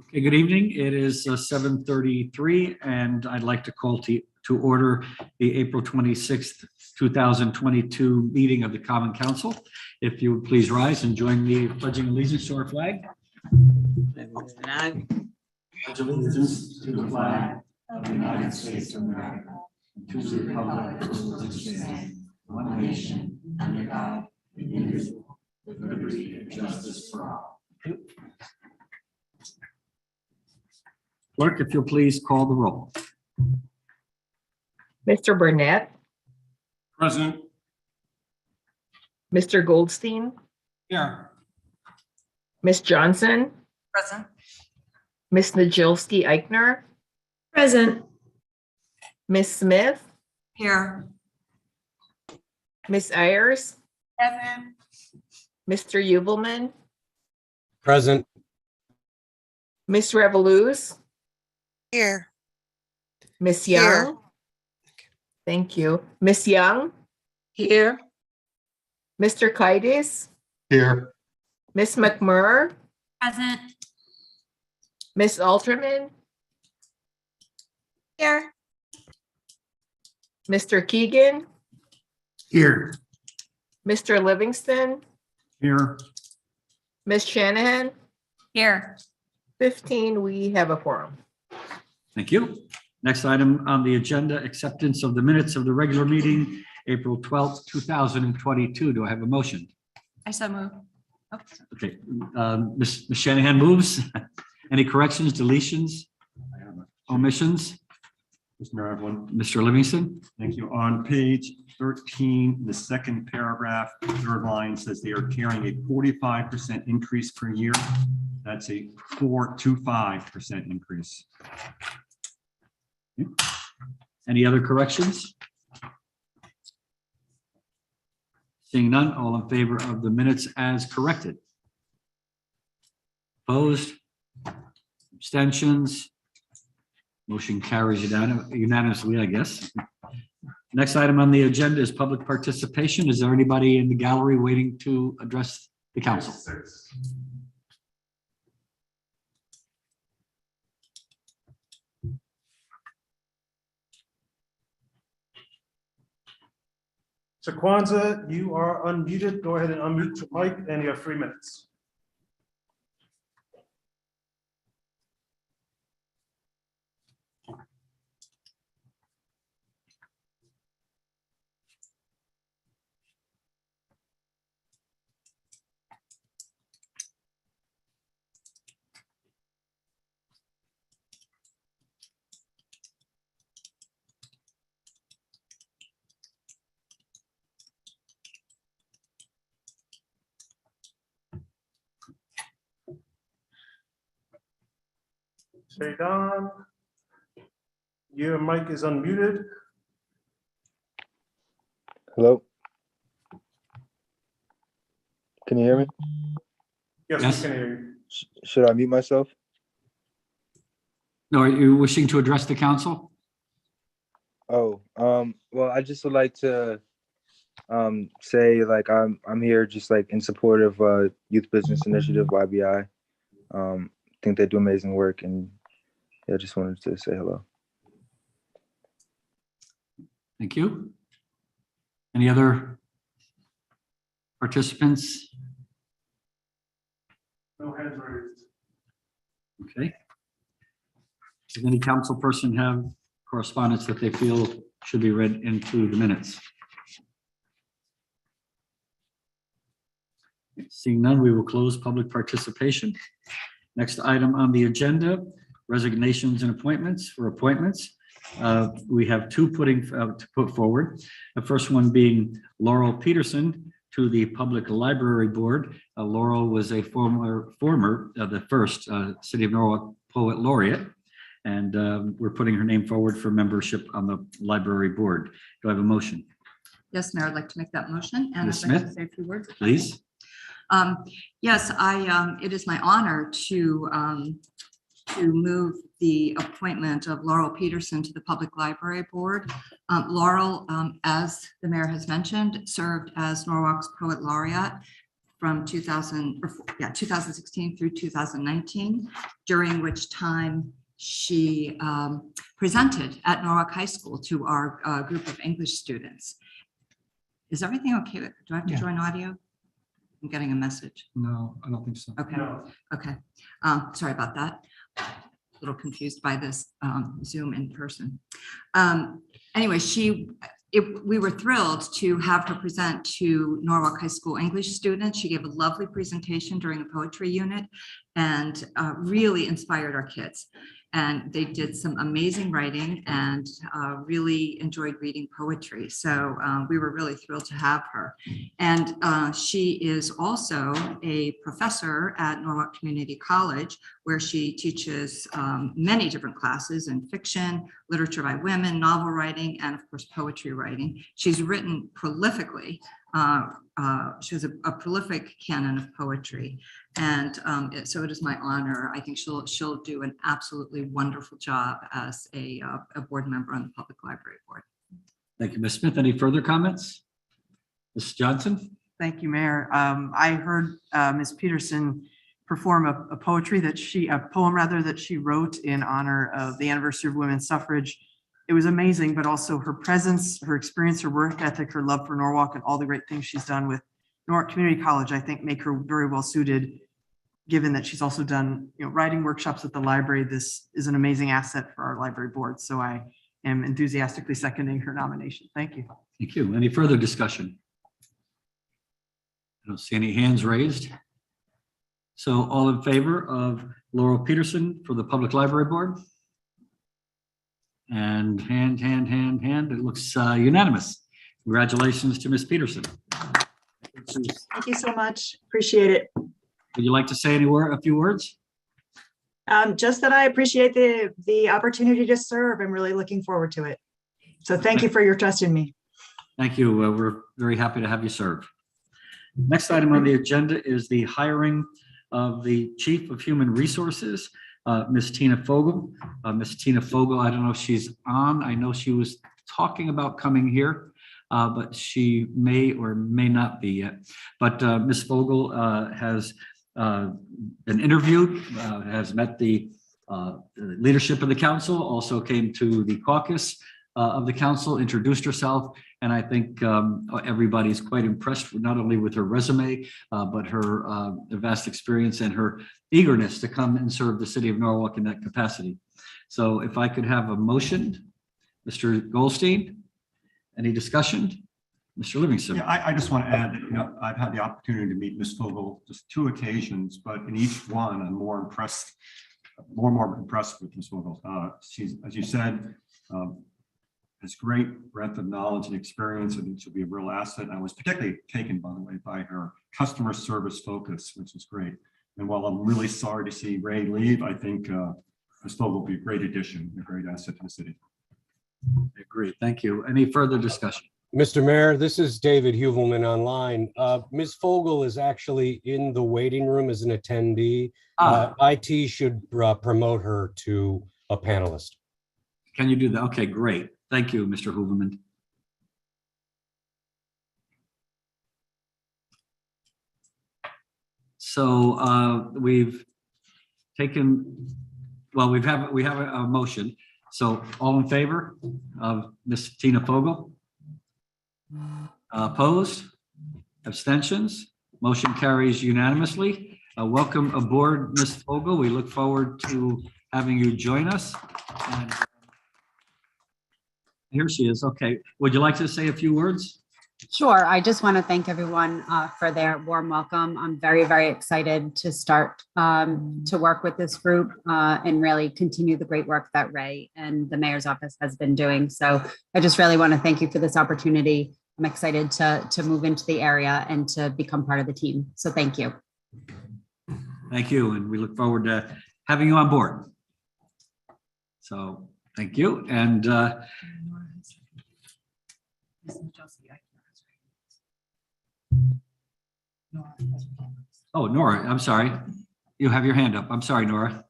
Okay, good evening. It is 7:33, and I'd like to call to order the April 26th, 2022 meeting of the Common Council. If you would please rise and join me in pledging allegiance to our flag. I Pledge allegiance to the flag of the United States of America, to the republic for which it stands, one nation, under God, indivisible, with liberty and justice for all. Clerk, if you'll please call the roll. Mr. Burnett, Present. Mr. Goldstein, Here. Ms. Johnson, Present. Ms. Najilski Eichner, Present. Ms. Smith, Here. Ms. Ayers, Present. Mr. Ubelman, Present. Ms. Revoluz, Here. Ms. Here. Young. Thank you. Ms. Young, Here. Mr. Kaitis, Here. Ms. McMurr, Present. Ms. Alterman, Here. Mr. Keegan, Here. Mr. Livingston, Here. Ms. Shanahan. Here. 15, we have a quorum. Thank you. Next item on the agenda, acceptance of the minutes of the regular meeting, April 12th, 2022. Do I have a motion? I so move. Oh, Okay, Ms. Shanahan moves. Any corrections, deletions, omissions? Mr. Mayor, I have one. Mr. Livingston? Thank you. On page 13, the second paragraph, third line says they are carrying a 45% increase per year. That's a 425% increase. Any other corrections? Seeing none, all in favor of the minutes as corrected? Opposed? Abstentions? Motion carries unanimously, I guess. Next item on the agenda is public participation. Is there anybody in the gallery waiting to address the council? Shaquanza, you are unmuted. Go ahead and unmute your mic, and you have 3 minutes. Shaidan, your mic is unmuted. Hello? Can you hear me? Yes, Yes. we can hear you. Should I mute myself? No, are you wishing to address the council? Oh, well, I just would like to say like I'm here just like in support of Youth Business Initiative, YBI. Think they do amazing work, and yeah, just wanted to say hello. Thank you. Any other participants? No hands raised. Okay. Does any council person have correspondence that they feel should be read into the minutes? Seeing none, we will close public participation. Next item on the agenda, resignations and appointments. For appointments, we have two to put forward. The first one being Laurel Peterson to the Public Library Board. Laurel was a former the first City of Norwalk Poet Laureate, and we're putting her name forward for membership on the library board. Do I have a motion? yes, Mayor, I'd like to make that motion and Ms. I'd like to Smith? say a few words. Please. Yes, it is my honor to move the appointment of Laurel Peterson to the Public Library Board. Laurel, as the mayor has mentioned, served as Norwalk's Poet Laureate from 2016 through 2019, during which time she presented at Norwalk High School to our group of English students. Is everything okay? Do I have to Yeah. join audio? I'm getting a message. No, I don't think so. Okay, No. okay. Sorry about that. A little confused by this Zoom in person. Anyway, we were thrilled to have her present to Norwalk High School English students. She gave a lovely presentation during the poetry unit and really inspired our kids. And they did some amazing writing and really enjoyed reading poetry. So we were really thrilled to have her. And she is also a professor at Norwalk Community College, where she teaches many different classes in fiction, literature by women, novel writing, and of course, poetry writing. She's written prolifically. She has a prolific canon of poetry. And so it is my honor. I think she'll do an absolutely wonderful job as a board member on the Public Library Board. Thank you, Ms. Smith. Any further comments? Ms. Johnson? Thank you, Mayor. I heard Ms. Peterson perform a poem that she wrote in honor of the anniversary of women's suffrage. It was amazing, but also her presence, her experience, her work ethic, her love for Norwalk, and all the great things she's done with Norwalk Community College, I think make her very well suited, given that she's also done writing workshops at the library. This is an amazing asset for our library board. So I am enthusiastically seconding her nomination. Thank you. Thank you. Any further discussion? I don't see any hands raised. So all in favor of Laurel Peterson for the Public Library Board? And hand, it looks unanimous. Congratulations to Ms. Peterson. Thank you so much. Appreciate it. Would you like to say a few words? Just that I appreciate the opportunity to serve. I'm really looking forward to it. So thank you for your trust in me. Thank you. We're very happy to have you serve. Next item on the agenda is the hiring of the Chief of Human Resources, Ms. Tina Fogel. Ms. Tina Fogel, I don't know if she's on. I know she was talking about coming here, but she may or may not be yet. But Ms. Fogel has been interviewed, has met the leadership of the council, also came to the caucus of the council, introduced herself, and I think everybody's quite impressed not only with her resume, but her vast experience and her eagerness to come and serve the city of Norwalk in that capacity. So if I could have a motion, Mr. Goldstein, any discussion? Mr. Livingston? Yeah, I just want to add that, I've had the opportunity to meet Ms. Fogel just 2 occasions, but in each one, I'm more and more impressed with Ms. Fogel. She's, as you said, has great breadth of knowledge and experience. I think she'll be a real asset. I was particularly taken, by the way, by her customer service focus, which is great. And while I'm really sorry to see Ray leave, I think Ms. Fogel will be a great addition, a great asset to the city. I agree. Thank you. Any further discussion? Mr. Mayor, this is David Huvelman online. Ms. Fogel is actually in the waiting room as an attendee. IT should promote her to a panelist. Can you do that? Okay, great. Thank you, Mr. Huvelman. So we've taken, well, we have a motion. So all in favor of Ms. Tina Fogel? Opposed? Abstentions? Motion carries unanimously. Welcome aboard, Ms. Fogel. We look forward to having you join us. And here she is. Okay. Would you like to say a few words? Sure. I just want to thank everyone for their warm welcome. I'm very, very excited to start to work with this group and really continue the great work that Ray and the mayor's office has been doing. So I just really want to thank you for this opportunity. I'm excited to move into the area and to become part of the team. So thank you. Thank you. And we look forward to having you on board. So thank you. And oh, Nora, I'm sorry. You have your hand up. I'm sorry, Nora.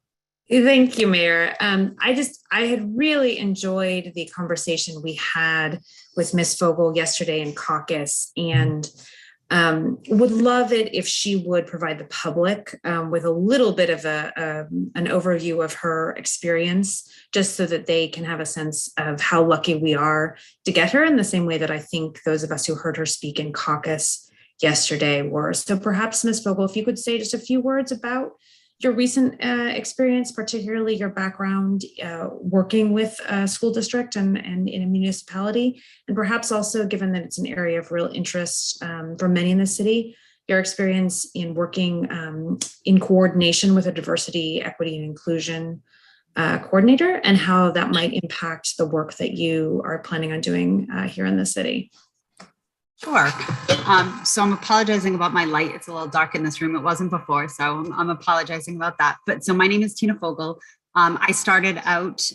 Thank you, Mayor. I had really enjoyed the conversation we had with Ms. Fogel yesterday in caucus. And Would love it if she would provide the public with a little bit of an overview of her experience, just so that they can have a sense of how lucky we are to get her, in the same way that I think those of us who heard her speak in caucus yesterday were. So perhaps, Ms. Vogel, if you could say just a few words about your recent experience, particularly your background working with a school district and in a municipality, and perhaps also, given that it's an area of real interest for many in the city, your experience in working in coordination with a diversity, equity, and inclusion coordinator, and how that might impact the work that you are planning on doing here in the city. Sure. So I'm apologizing about my light. It's a little dark in this room. It wasn't before, so I'm apologizing about that. But so my name is Tina Fogel. I started out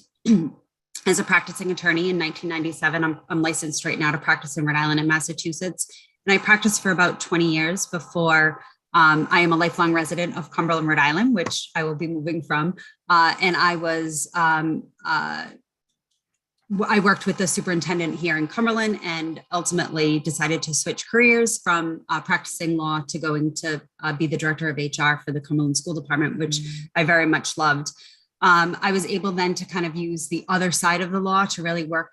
as a practicing attorney in 1997. I'm licensed right now to practice in Rhode Island and Massachusetts. And I practiced for about 20 years before I am a lifelong resident of Cumberland, Rhode Island, which I will be moving from. And I was I worked with the superintendent here in Cumberland and ultimately decided to switch careers from practicing law to going to be the director of HR for the Cumberland School Department, which I very much loved. I was able then to kind of use the other side of the law to really work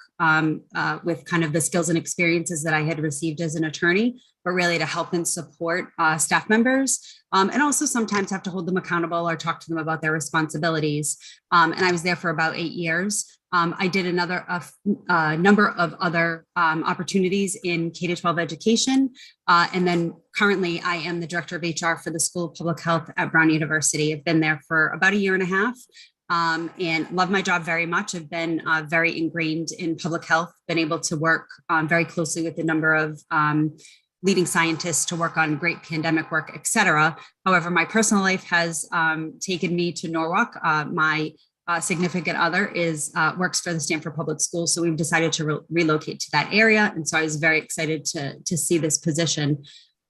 with kind of the skills and experiences that I had received as an attorney, but really to help and support staff members, and also sometimes have to hold them accountable or talk to them about their responsibilities. And I was there for about 8 years. I did another number of other opportunities in K-12 education. And then currently I am the director of HR for the School of Public Health at Brown University. I've been there for about 1.5 years and love my job very much. I've been very ingrained in public health, been able to work very closely with a number of leading scientists to work on great pandemic work, et cetera. However, my personal life has taken me to Norwalk. My significant other works for the Stanford Public Schools, so we've decided to relocate to that area, and so I was very excited to see this position.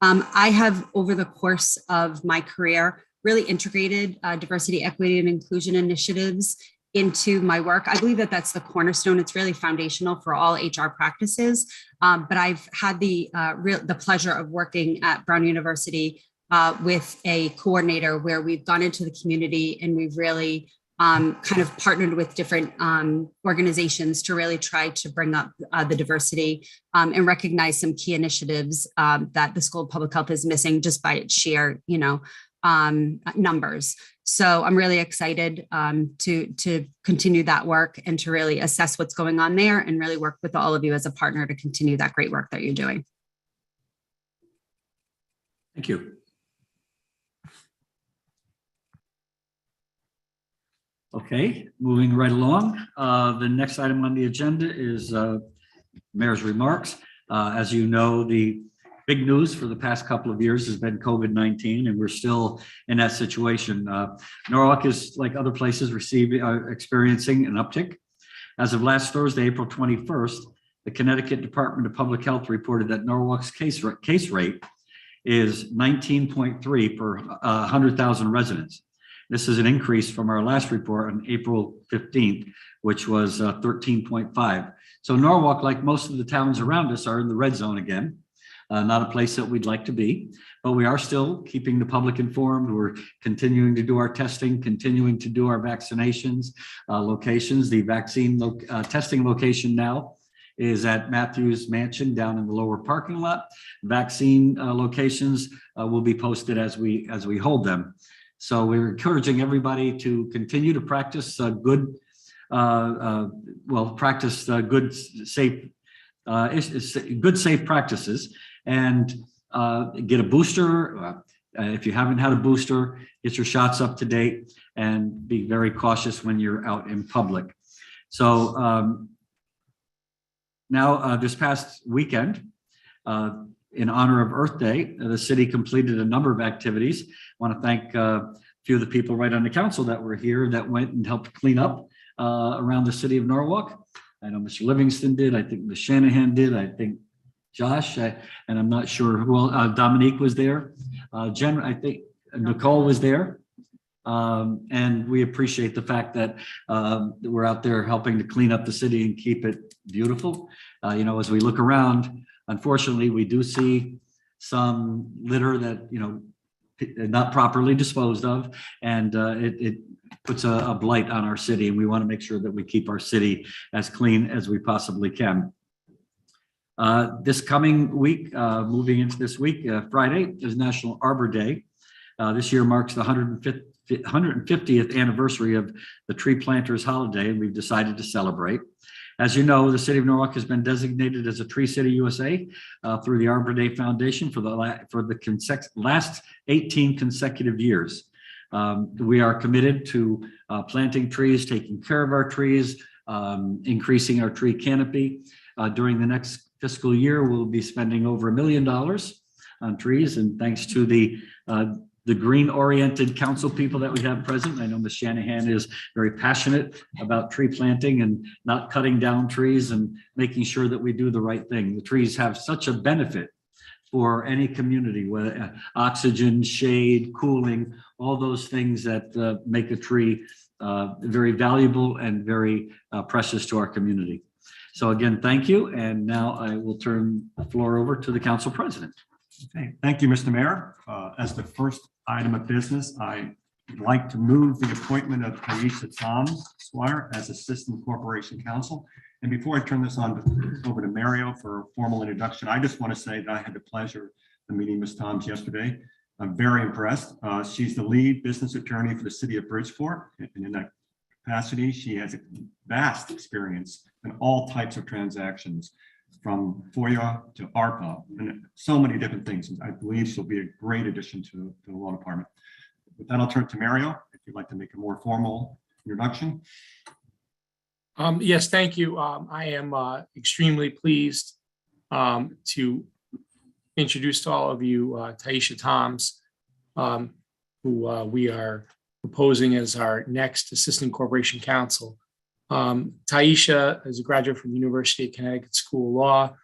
I have, over the course of my career, really integrated diversity, equity, and inclusion initiatives into my work. I believe that that's the cornerstone. It's really foundational for all HR practices. But I've had the pleasure of working at Brown University with a coordinator where we've gone into the community and we've really kind of partnered with different organizations to really try to bring up the diversity and recognize some key initiatives that the School of Public Health is missing just by its sheer, numbers. So I'm really excited to continue that work and to really assess what's going on there and really work with all of you as a partner to continue that great work that you're doing. Thank you. Okay, moving right along. The next item on the agenda is Mayor's remarks. As you know, the big news for the past couple of years has been COVID-19, and we're still in that situation. Norwalk is, like other places, experiencing an uptick. As of last Thursday, April 21st, the Connecticut Department of Public Health reported that Norwalk's case rate is 19.3 per 100,000 residents. This is an increase from our last report on April 15th, which was 13.5. So Norwalk, like most of the towns around us, are in the red zone again. Not a place that we'd like to be, but we are still keeping the public informed. We're continuing to do our testing, continuing to do our vaccinations locations. The vaccine testing location now is at Matthews Mansion down in the lower parking lot. Vaccine locations will be posted as we hold them. So we're encouraging everybody to continue to practice good, safe practices, and get a booster. If you haven't had a booster, get your shots up to date and be very cautious when you're out in public. So now this past weekend, in honor of Earth Day, the city completed a number of activities. I want to thank a few of the people right on the council that were here that went and helped clean up around the city of Norwalk. I know Mr. Livingston did. I think Ms. Shanahan did. I think Josh, and I'm not sure who else. Dominique was there. Jen, I think Nicole was there. And we appreciate the fact that we're out there helping to clean up the city and keep it beautiful. As we look around, unfortunately, we do see some litter that, not properly disposed of, and it puts a blight on our city, and we want to make sure that we keep our city as clean as we possibly can. This coming week, moving into this week, Friday is National Arbor Day. This year marks the 150th anniversary of the Tree Planters Holiday, and we've decided to celebrate. As you know, the city of Norwalk has been designated as a Tree City USA through the Arbor Day Foundation for the last 18 consecutive years. We are committed to planting trees, taking care of our trees, increasing our tree canopy. During the next fiscal year, we'll be spending over $1 million on trees, and thanks to the green-oriented council people that we have present. I know Ms. Shanahan is very passionate about tree planting and not cutting down trees and making sure that we do the right thing. The trees have such a benefit for any community, where oxygen, shade, cooling, all those things that make a tree very valuable and very precious to our community. So again, thank you. And now I will turn the floor over to the council president. Okay, thank you, Mr. Mayor. As the first item of business, I'd like to move the appointment of Taisha Thoms, Squire, as Assistant Corporation Counsel. And before I turn this over to Mario for a formal introduction, I just want to say that I had the pleasure of meeting Ms. Thoms yesterday. I'm very impressed. She's the lead business attorney for the city of Bridgeport, and in that capacity, she has a vast experience in all types of transactions, from FOIA to Arpa, and so many different things. I believe she'll be a great addition to the law department. With that, I'll turn to Mario, if you'd like to make a more formal introduction. Yes, thank you. I am extremely pleased to introduce to all of you Taisha Thoms, who we are proposing as our next Assistant Corporation Counsel. Taisha is a graduate from the University of Connecticut School of Law.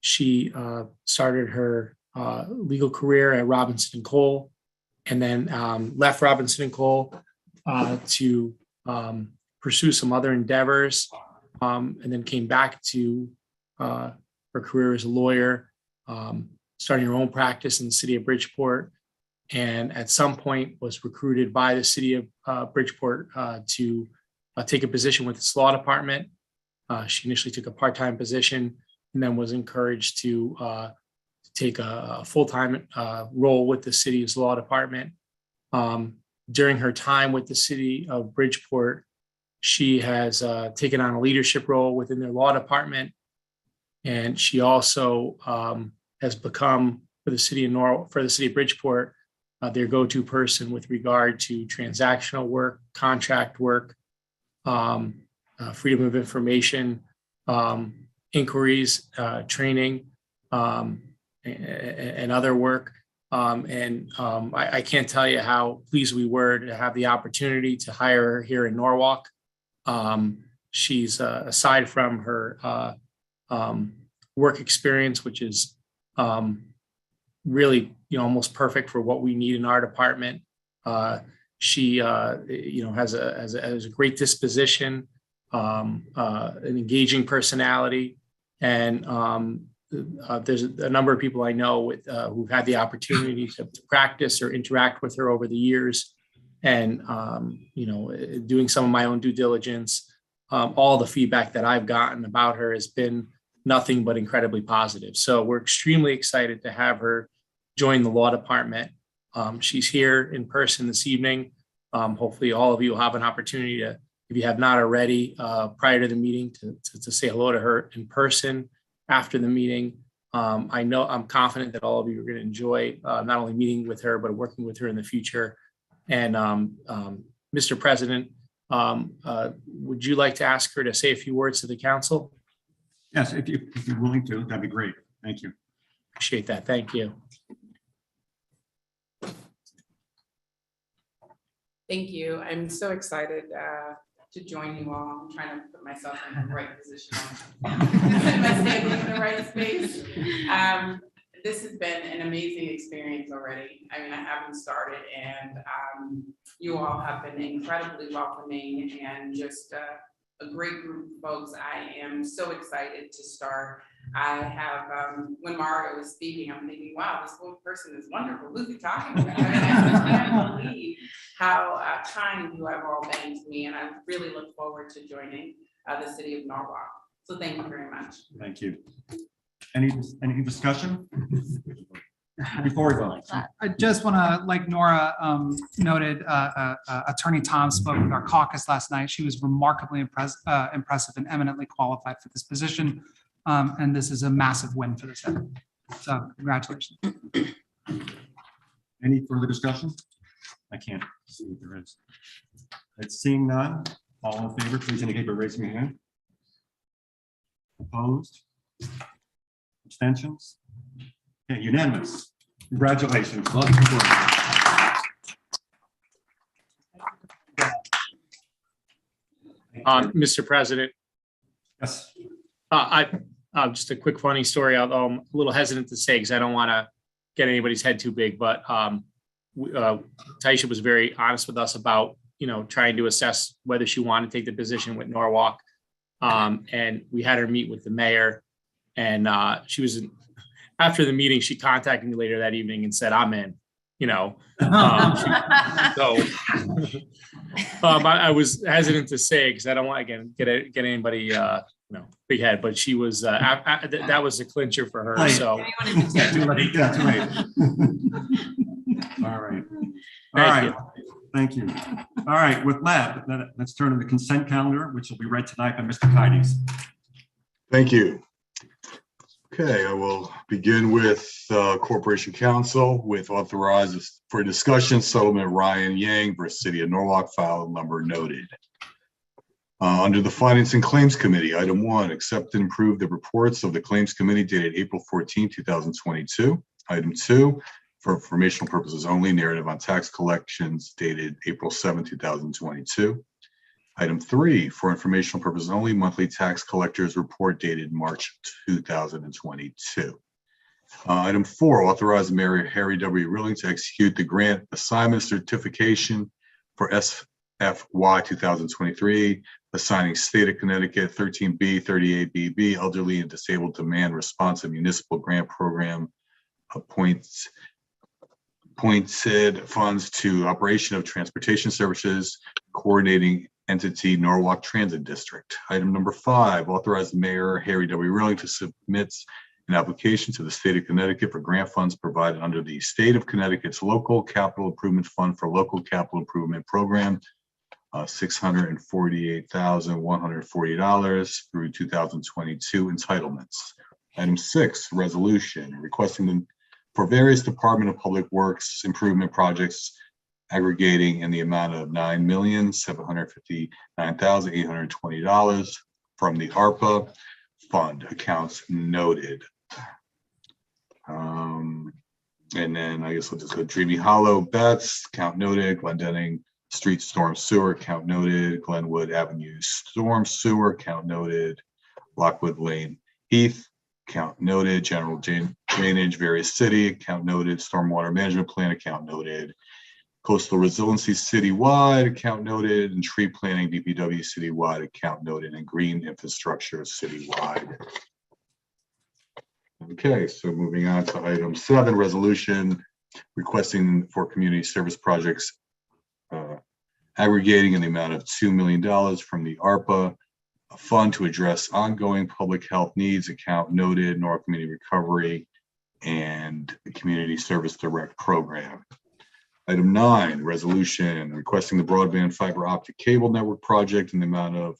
She started her legal career at Robinson & Cole, and then left Robinson & Cole to pursue some other endeavors, and then came back to her career as a lawyer, starting her own practice in the city of Bridgeport, and at some point was recruited by the city of Bridgeport to take a position with its law department. She initially took a part-time position and then was encouraged to take a full-time role with the city's law department. During her time with the city of Bridgeport, she has taken on a leadership role within their law department, and she also has become, for the city of Norwalk, for the city of Bridgeport, their go-to person with regard to transactional work, contract work, freedom of information, inquiries, training, and other work. I can't tell you how pleased we were to have the opportunity to hire her here in Norwalk. She's, aside from her work experience, which is really, almost perfect for what we need in our department, she, has a great disposition, an engaging personality, and there's a number of people I know who've had the opportunity to practice or interact with her over the years, and doing some of my own due diligence. All the feedback that I've gotten about her has been nothing but incredibly positive. So we're extremely excited to have her join the law department. She's here in person this evening. Hopefully all of you will have an opportunity to, if you have not already, prior to the meeting, to say hello to her in person after the meeting. I'm confident that all of you are going to enjoy not only meeting with her, but working with her in the future. And Mr. President, would you like to ask her to say a few words to the council? Yes, if you're willing to, that'd be great. Thank you. Appreciate that. Thank you. Thank you. I'm so excited to join you all. I'm trying to put myself in the right position. Am I standing in the right space? This has been an amazing experience already. I mean, I haven't started, and you all have been incredibly welcoming and just a a great group of folks. I am so excited to start. I have, when Mario was speaking, I'm thinking, wow, this one person is wonderful. Who's he talking about? I can't believe how kind you have all been to me, and I really look forward to joining the city of Norwalk. So thank you very much. Thank you. Any discussion? Before we vote. I just want to, like Nora noted, Attorney Tom spoke with our caucus last night. She was remarkably impressive and eminently qualified for this position. And this is a massive win for the city. So congratulations. Any further discussion? I can't see if there is. It's seeing none. All in favor, please indicate by raising your hand. Opposed? Abstentions? Okay, unanimous. Congratulations. Welcome aboard. Mr. President, Yes. just a quick funny story, although I'm a little hesitant to say because I don't want to get anybody's head too big, but Taisha was very honest with us about, trying to assess whether she wanted to take the position with Norwalk. And we had her meet with the mayor, and she was after the meeting, she contacted me later that evening and said, I'm in, I was hesitant to say because I don't want to get anybody big head, but she was that was a clincher for her. So Too late. All right. All right. Thank you. All right. With that, let's turn to the consent calendar, which will be read tonight by Mr. Kides. Thank you. Okay, I will begin with Corporation Counsel with authorized for discussion settlement Ryan Yang versus City of Norwalk, file number noted. Under the Finance and Claims Committee, item 1, accept and approve the reports of the Claims Committee dated April 14, 2022. Item 2, for informational purposes only, narrative on tax collections dated April 7, 2022. Item 3, for informational purposes only, monthly tax collectors report dated March 2022. Item 4, authorize Mayor Harry W. Rilling to execute the grant assignment certification for SFY 2023, assigning State of Connecticut 13B, 38BB, Elderly and Disabled Demand Responsive Municipal Grant Program appointed funds to operation of transportation services, coordinating entity Norwalk Transit District. Item number 5, authorize Mayor Harry W. Rilling to submit an application to the State of Connecticut for grant funds provided under the State of Connecticut's Local Capital Improvement Fund for Local Capital Improvement Program, $648,140 through 2022 entitlements. Item 6, resolution requesting for various Department of Public Works improvement projects aggregating in the amount of $9,759,820 from the Arpa fund accounts noted. And then I guess we'll just go Dreamy Hollow Bets, count noted, Glendenning Street Storm Sewer, count noted, Glenwood Avenue Storm Sewer, count noted, Lockwood Lane Heath, count noted, General Drainage, various city, account noted, Stormwater Management Plan, account noted, Coastal Resiliency Citywide, account noted, and Tree Planning DPW Citywide, account noted, and Green Infrastructure Citywide. Okay, so moving on to item 7, resolution requesting for community service projects aggregating in the amount of $2 million from the Arpa fund to address ongoing public health needs, account noted, North Community Recovery and the Community Service Direct Program. Item 9, resolution requesting the broadband fiber optic cable network project in the amount of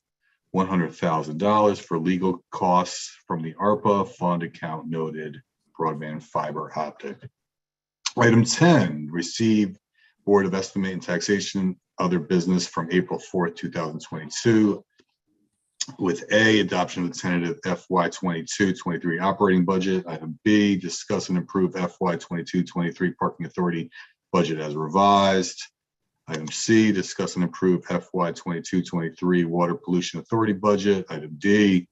$100,000 for legal costs from the ARPA fund, account noted, broadband fiber optic. Item 10, receive Board of Estimate and Taxation other business from April 4th, 2022. With A, adoption of the tentative FY 22-23 operating budget. Item B, discuss and approve FY 22-23 parking authority budget as revised. Item C, discuss and approve FY 22-23 water pollution authority budget. Item D,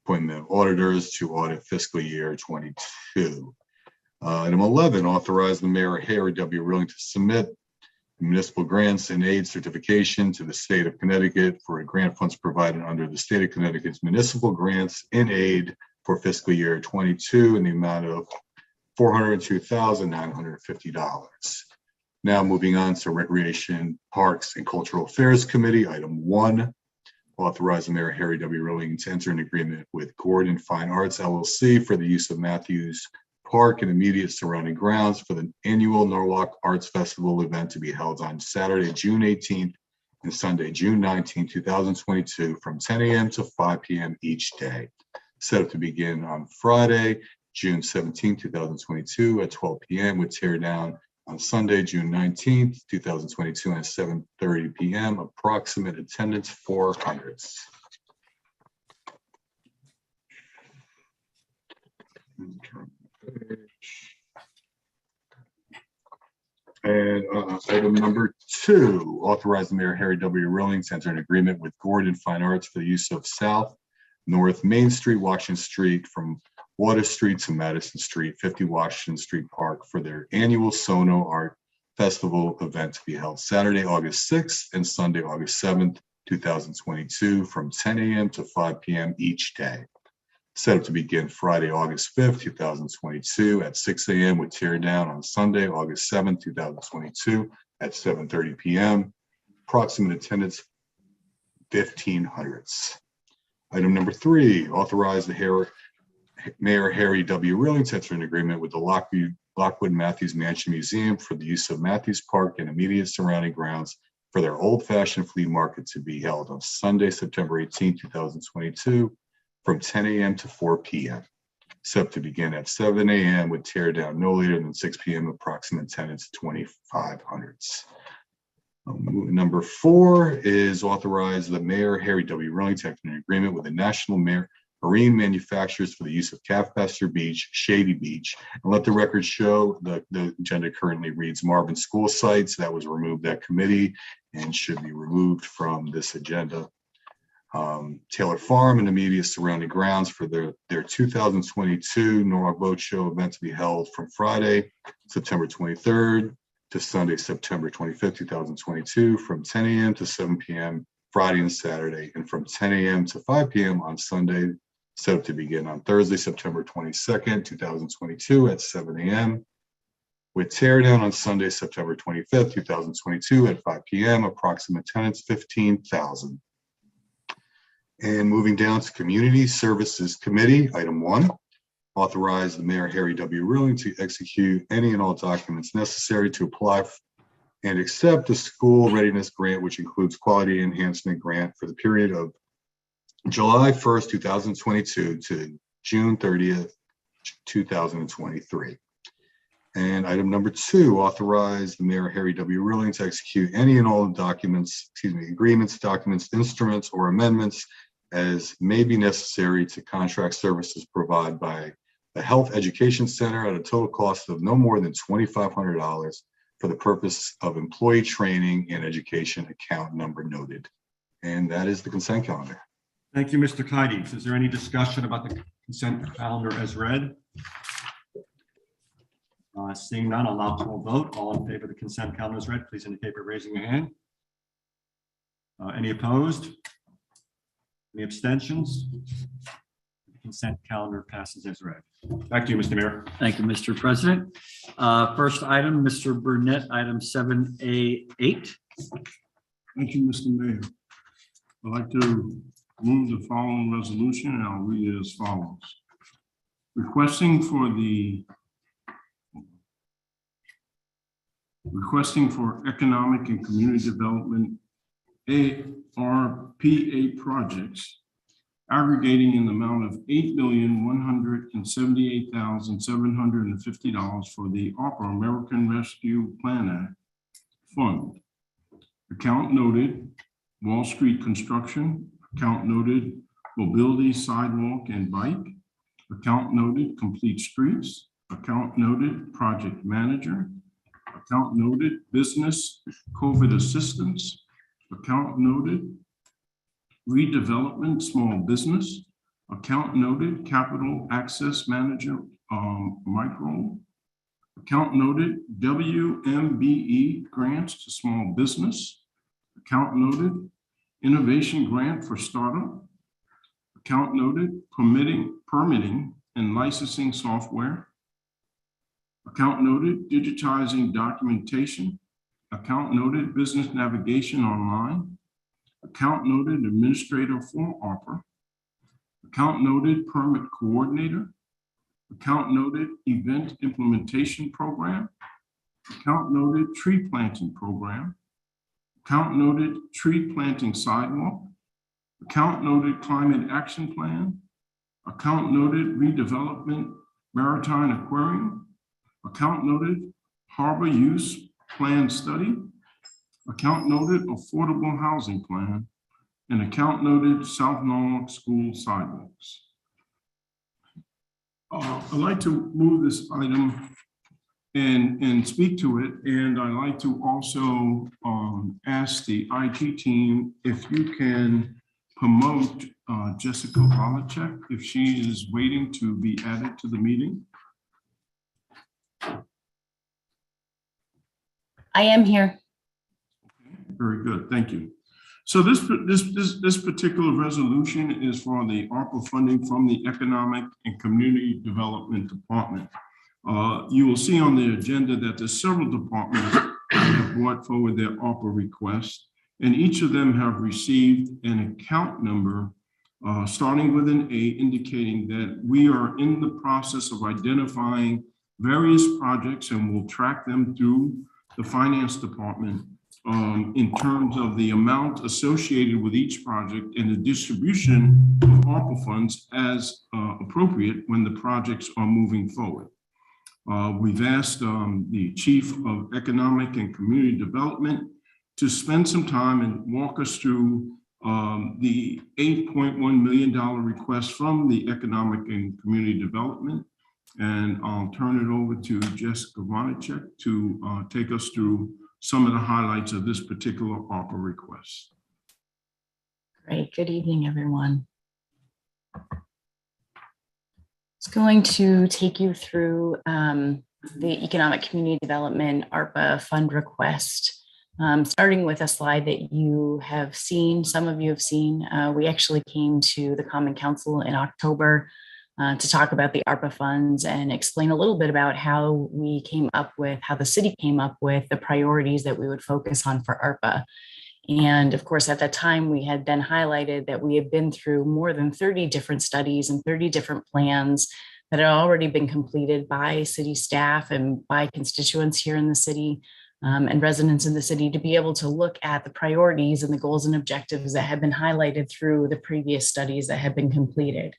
appointment of auditors to audit fiscal year 22. Item 11, authorize the Mayor Harry W. Rilling to submit municipal grants and aid certification to the state of Connecticut for grant funds provided under the state of Connecticut's municipal grants and aid for fiscal year 22 in the amount of $402,950. Now moving on to Recreation, Parks, and Cultural Affairs Committee, item 1, authorize the Mayor Harry W. Rowling to enter an agreement with Gordon Fine Arts LLC for the use of Matthews Park and immediate surrounding grounds for the annual Norwalk Arts Festival event to be held on Saturday, June 18th and Sunday, June 19th, 2022 from 10 a.m. to 5 p.m. each day. Set up to begin on Friday, June 17th, 2022 at 12 p.m. with tear down on Sunday, June 19th, 2022 at 7:30 p.m. Approximate attendance 400. And item number 2, authorize the Mayor Harry W. Rowling to enter an agreement with Gordon Fine Arts for the use of South North Main Street, Washington Street from Water Street to Madison Street, 50 Washington Street Park for their annual Sono Art Festival event to be held Saturday, August 6th and Sunday, August 7th, 2022 from 10 a.m. to 5 p.m. each day. Set up to begin Friday, August 5th, 2022 at 6 a.m. with tear down on Sunday, August 7th, 2022 at 7:30 p.m. Approximate attendance 1,500. Item number 3, authorize the Mayor Harry W. Rowling to enter an agreement with the Lockwood Matthews Mansion Museum for the use of Matthews Park and immediate surrounding grounds for their old-fashioned flea market to be held on Sunday, September 18, 2022 from 10 a.m. to 4 p.m. Set to begin at 7 a.m. with tear down no later than 6 p.m. Approximate attendance 2,500. Number 4 is authorize the Mayor Harry W. Rowling to enter an agreement with the National Marine Manufacturers for the use of Calfester Beach, Shady Beach, and let the record show the agenda currently reads Marvin School Sites. That was removed, that committee, and should be removed from this agenda. Taylor Farm and immediate surrounding grounds for their 2022 Norwalk Boat Show event to be held from Friday, September 23rd to Sunday, September 25th, 2022 from 10 a.m. to 7 p.m. Friday and Saturday, and from 10 a.m. to 5 p.m. on Sunday, set up to begin on Thursday, September 22nd, 2022 at 7 a.m. with tear down on Sunday, September 25th, 2022 at 5 p.m. Approximate attendance 15,000. And moving down to Community Services Committee, item 1, authorize the Mayor Harry W. Rowling to execute any and all documents necessary to apply and accept the school readiness grant, which includes quality enhancement grant for the period of July 1st, 2022 to June 30th, 2023. And item number 2, authorize the Mayor Harry W. Rowling to execute any and all documents, agreements, documents, instruments, or amendments as may be necessary to contract services provided by the Health Education Center at a total cost of no more than $2,500 for the purpose of employee training and education, account number noted. And that is the consent calendar. Thank you, Mr. Keides. Is there any discussion about the consent calendar as read? Seeing none, I'll now call vote. All in favor of the consent calendar as read, please indicate by raising your hand. Any opposed? Any abstentions? The consent calendar passes as read. Back to you, Mr. Mayor. Thank you, Mr. President. First item, Mr. Burnett, item 7A8. Thank you, Mr. Mayor. I'd like to move the following resolution, and I'll read it as follows. Requesting for economic and community development ARPA projects aggregating in the amount of $8,178,750 for the Arpa American Rescue Plan Act Fund. Account noted Wall Street Construction. Account noted Mobility, Sidewalk, and Bike. Account noted Complete Streets. Account noted Project Manager. Account noted Business COVID Assistance. Account noted Redevelopment Small Business. Account noted Capital Access Manager Micro. Account noted WMBE grants to small business. Account noted innovation grant for startup. Account noted permitting and licensing software. Account noted digitizing documentation. Account noted business navigation online. Account noted administrator for Arbor. Account noted permit coordinator. Account noted event implementation program. Account noted tree planting program. Account noted tree planting sidewalk. Account noted climate action plan. Account noted redevelopment maritime aquarium. Account noted harbor use plan study. Account noted affordable housing plan. And account noted South Norwalk school sidewalks. I'd like to move this item and speak to it. And I'd like to also ask the IT team if you can promote Jessica Volacek, if she is waiting to be added to the meeting. I am here. Very good, thank you. So this particular resolution is for the ARPA funding from the Economic and Community Development Department. You will see on the agenda that there's several departments that have brought forward their ARPA requests, and each of them have received an account number starting with an A, indicating that we are in the process of identifying various projects, and we'll track them through the finance department in terms of the amount associated with each project and the distribution of ARPA funds as appropriate when the projects are moving forward. We've asked the Chief of Economic and Community Development to spend some time and walk us through the $8.1 million request from the Economic and Community Development. And I'll turn it over to Jessica Vonacek to take us through some of the highlights of this particular ARPA request. Great. Good evening, everyone. It's going to take you through the Economic Community Development ARPA fund request, starting with a slide that you have seen, some of you have seen. We actually came to the Common Council in October to talk about the ARPA funds and explain a little bit about how we came up with, how the city came up with the priorities that we would focus on for ARPA. And of course, at that time, we had then highlighted that we had been through more than 30 different studies and 30 different plans that had already been completed by city staff and by constituents here in the city and residents in the city to be able to look at the priorities and the goals and objectives that had been highlighted through the previous studies that had been completed.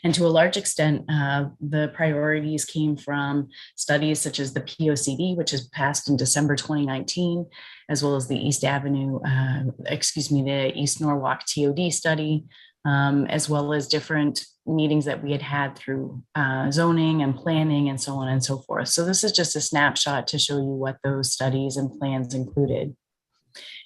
And to a large extent, the priorities came from studies such as the POCD, which was passed in December 2019, as well as the the East Norwalk TOD study, as well as different meetings that we had had through zoning and planning and so on and so forth. So this is just a snapshot to show you what those studies and plans included.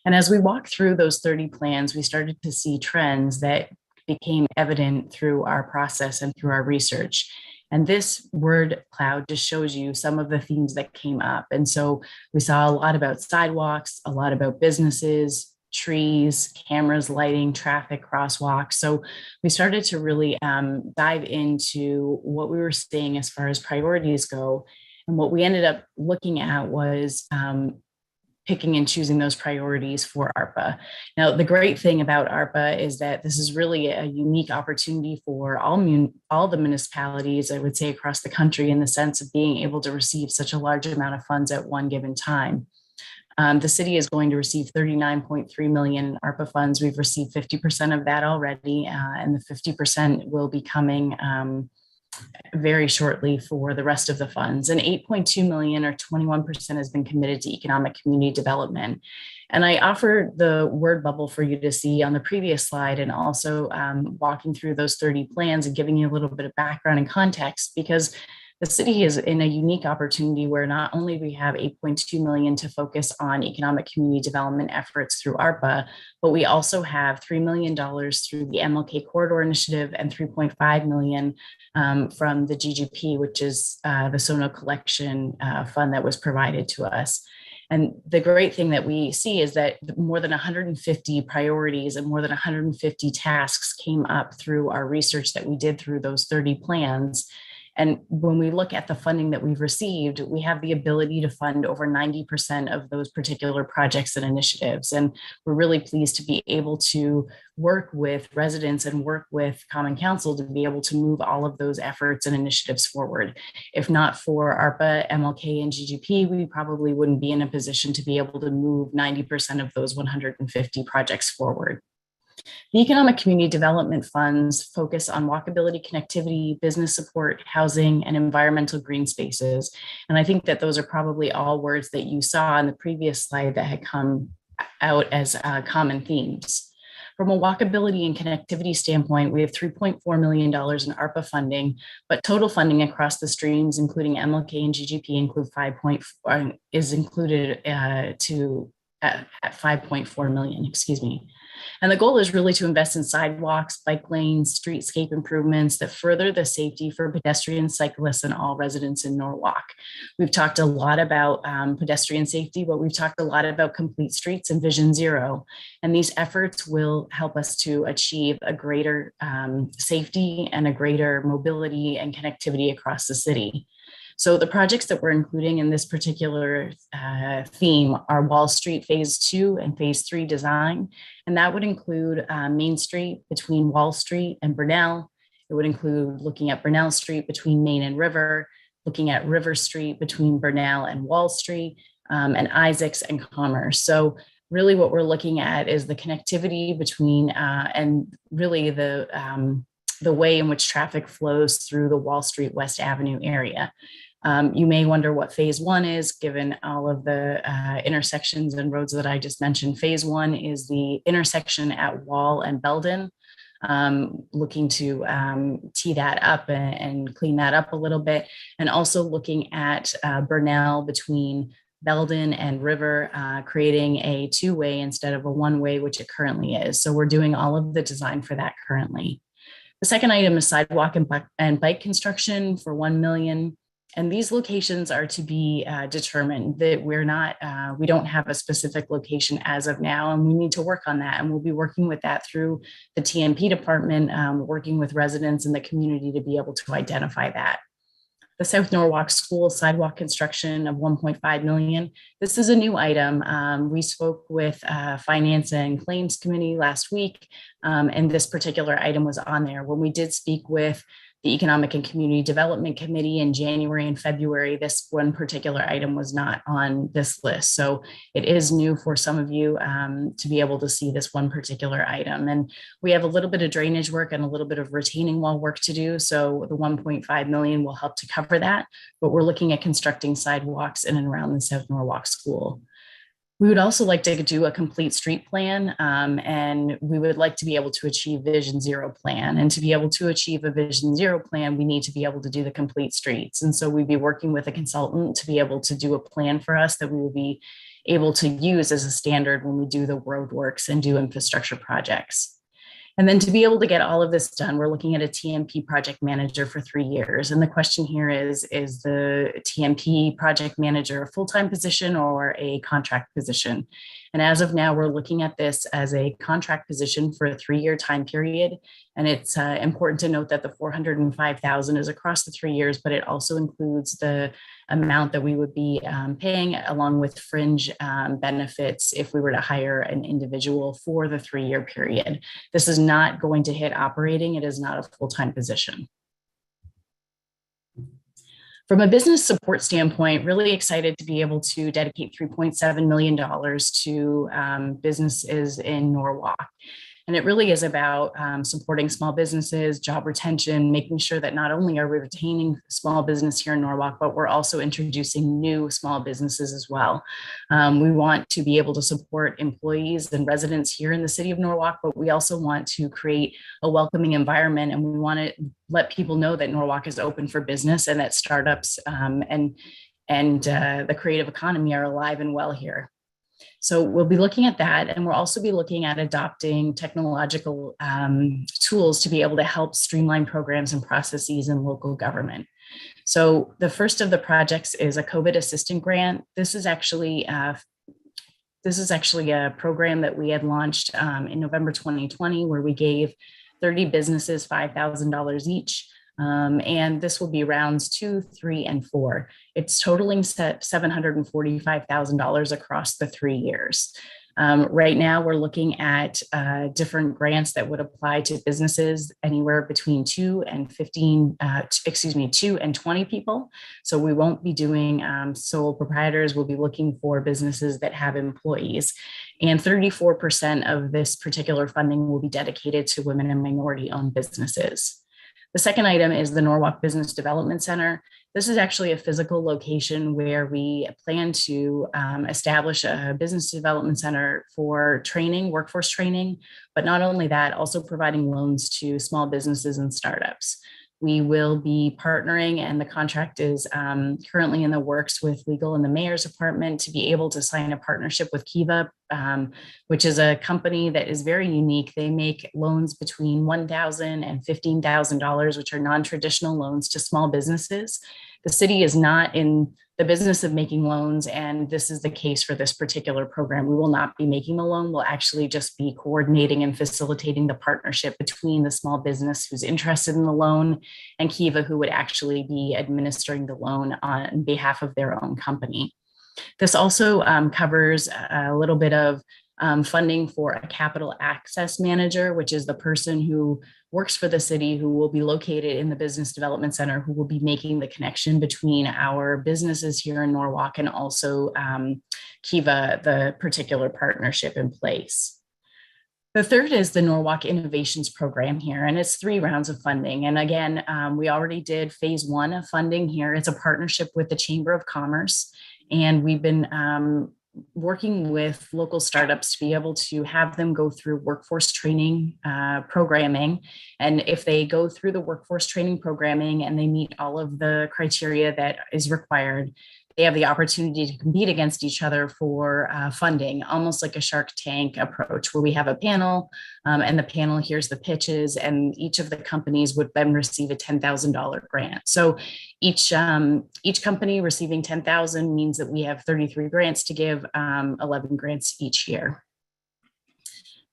And as we walked through those 30 plans, we started to see trends that became evident through our process and through our research. And this word cloud just shows you some of the themes that came up. And so we saw a lot about sidewalks, a lot about businesses, trees, cameras, lighting, traffic, crosswalks. So we started to really dive into what we were seeing as far as priorities go. And what we ended up looking at was picking and choosing those priorities for ARPA. Now, the great thing about ARPA is that this is really a unique opportunity for all the municipalities, I would say, across the country, in the sense of being able to receive such a large amount of funds at one given time. The city is going to receive $39.3 million in ARPA funds. We've received 50% of that already, and the 50% will be coming very shortly for the rest of the funds. And $8.2 million, or 21%, has been committed to economic community development. And I offered the word bubble for you to see on the previous slide, and also walking through those 30 plans and giving you a little bit of background and context, because The city is in a unique opportunity where not only we have 8.2 million to focus on economic community development efforts through ARPA, but we also have $3 million through the MLK Corridor Initiative and 3.5 million from the GGP, which is the Sono Collection Fund that was provided to us. And the great thing that we see is that more than 150 priorities and more than 150 tasks came up through our research that we did through those 30 plans. And when we look at the funding that we've received, we have the ability to fund over 90% of those particular projects and initiatives. And we're really pleased to be able to work with residents and work with Common Council to be able to move all of those efforts and initiatives forward. If not for ARPA, MLK, and GGP, we probably wouldn't be in a position to be able to move 90% of those 150 projects forward. The economic community development funds focus on walkability, connectivity, business support, housing, and environmental green spaces. And I think that those are probably all words that you saw in the previous slide that had come out as common themes. From a walkability and connectivity standpoint, we have $3.4 million in ARPA funding, but total funding across the streams, including MLK and GGP, is included at 5.4 million, excuse me. And the goal is really to invest in sidewalks, bike lanes, streetscape improvements that further the safety for pedestrians, cyclists, and all residents in Norwalk. We've talked a lot about pedestrian safety, but we've talked a lot about complete streets and Vision Zero. And these efforts will help us to achieve a greater safety and a greater mobility and connectivity across the city. So the projects that we're including in this particular theme are Wall Street Phase 2 and Phase 3 design. And that would include Main Street between Wall Street and Burnell. It would include looking at Burnell Street between Main and River, looking at River Street between Burnell and Wall Street, and Isaacs and Commerce. So really what we're looking at is the connectivity between and really the way in which traffic flows through the Wall Street West Avenue area. You may wonder what Phase 1 is, given all of the intersections and roads that I just mentioned. Phase 1 is the intersection at Wall and Belden, looking to tee that up and clean that up a little bit, and also looking at Burnell between Belden and River, creating a two-way instead of a one-way, which it currently is. So we're doing all of the design for that currently. The second item is sidewalk and bike construction for 1 million. And these locations are to be determined. That we don't have a specific location as of now, and we need to work on that. And we'll be working with that through the TMP department, working with residents in the community to be able to identify that. The South Norwalk School sidewalk construction of 1.5 million. This is a new item. We spoke with Finance and Claims Committee last week, and this particular item was on there. When we did speak with the Economic and Community Development Committee in January and February, this one particular item was not on this list. So it is new for some of you to be able to see this one particular item. And we have a little bit of drainage work and a little bit of retaining wall work to do. So the 1.5 million will help to cover that, but we're looking at constructing sidewalks in and around the South Norwalk School. We would also like to do a complete street plan, and we would like to be able to achieve Vision Zero plan. And to be able to achieve a Vision Zero plan, we need to be able to do the complete streets. And so we'd be working with a consultant to be able to do a plan for us that we will be able to use as a standard when we do the roadworks and do infrastructure projects. And then to be able to get all of this done, we're looking at a TMP project manager for 3 years. And the question here is the TMP project manager a full-time position or a contract position? And as of now, we're looking at this as a contract position for a 3-year time period. And it's important to note that the $405,000 is across the 3 years, but it also includes the amount that we would be paying along with fringe benefits if we were to hire an individual for the 3-year period. This is not going to hit operating. It is not a full-time position. From a business support standpoint, really excited to be able to dedicate $3.7 million to businesses in Norwalk. And it really is about supporting small businesses, job retention, making sure that not only are we retaining small business here in Norwalk, but we're also introducing new small businesses as well. We want to be able to support employees and residents here in the city of Norwalk, but we also want to create a welcoming environment, and we want to let people know that Norwalk is open for business and that startups and the creative economy are alive and well here. So we'll be looking at that, and we'll also be looking at adopting technological tools to be able to help streamline programs and processes in local government. So the first of the projects is a Cobit assistant grant. This is actually a program that we had launched in November 2020, where we gave 30 businesses $5,000 each. And this will be rounds 2, 3, and 4. It's totaling $745,000 across the 3 years. Right now, we're looking at different grants that would apply to businesses anywhere between 2 and 20 people. So we won't be doing sole proprietors. We'll be looking for businesses that have employees. And 34% of this particular funding will be dedicated to women and minority-owned businesses. The second item is the Norwalk Business Development Center. This is actually a physical location where we plan to establish a business development center for training, workforce training, but not only that, also providing loans to small businesses and startups. We will be partnering, and the contract is currently in the works with legal and the mayor's department to be able to sign a partnership with Kiva, which is a company that is very unique. They make loans between $1,000 and $15,000, which are non-traditional loans to small businesses. The city is not in the business of making loans, and this is the case for this particular program. We will not be making the loan. We'll actually just be coordinating and facilitating the partnership between the small business who's interested in the loan and Kiva, who would actually be administering the loan on behalf of their own company. This also covers a little bit of funding for a capital access manager, which is the person who works for the city, who will be located in the business development center, who will be making the connection between our businesses here in Norwalk and also Kiva, the particular partnership in place. The third is the Norwalk Innovations Program here, and it's 3 rounds of funding. And again, we already did phase 1 of funding here. It's a partnership with the Chamber of Commerce, and we've been working with local startups to be able to have them go through workforce training programming. And if they go through the workforce training programming and they meet all of the criteria that is required, they have the opportunity to compete against each other for funding, almost like a Shark Tank approach, where we have a panel and the panel hears the pitches, and each of the companies would then receive a $10,000 grant. So each company receiving $10,000 means that we have 33 grants to give, 11 grants each year.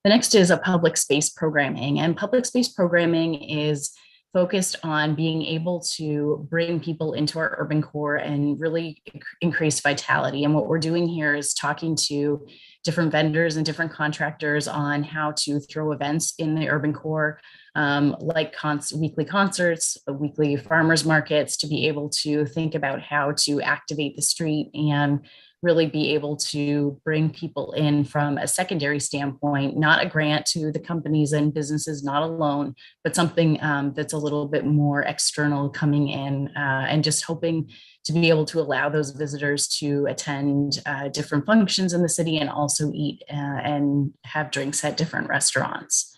The next is a public space programming, and public space programming is focused on being able to bring people into our urban core and really increase vitality. And what we're doing here is talking to different vendors and different contractors on how to throw events in the urban core, like weekly concerts, weekly farmers markets, to be able to think about how to activate the street and really be able to bring people in from a secondary standpoint, not a grant to the companies and businesses, not a loan, but something that's a little bit more external coming in, and just hoping to be able to allow those visitors to attend different functions in the city and also eat and have drinks at different restaurants.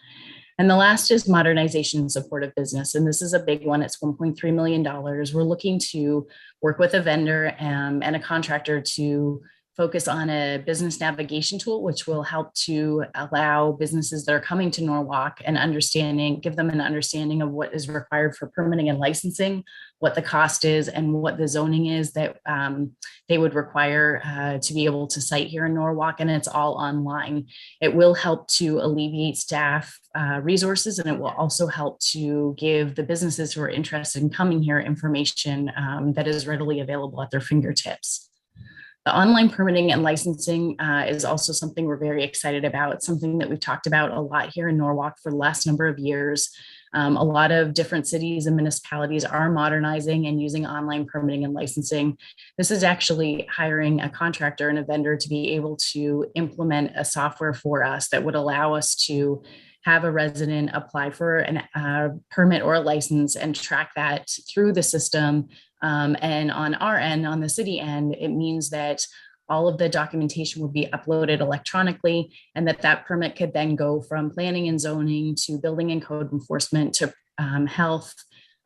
And the last is modernization supportive business. And this is a big one. It's $1.3 million. We're looking to work with a vendor and a contractor to focus on a business navigation tool, which will help to allow businesses that are coming to Norwalk and give them an understanding of what is required for permitting and licensing, what the cost is, and what the zoning is that they would require to be able to site here in Norwalk, and it's all online. It will help to alleviate staff resources, and it will also help to give the businesses who are interested in coming here information that is readily available at their fingertips. The online permitting and licensing is also something we're very excited about. It's something that we've talked about a lot here in Norwalk for the last number of years. A lot of different cities and municipalities are modernizing and using online permitting and licensing. This is actually hiring a contractor and a vendor to be able to implement a software for us that would allow us to have a resident apply for a permit or a license and track that through the system. And on our end, on the city end, it means that all of the documentation would be uploaded electronically, and that permit could then go from planning and zoning to building and code enforcement to health,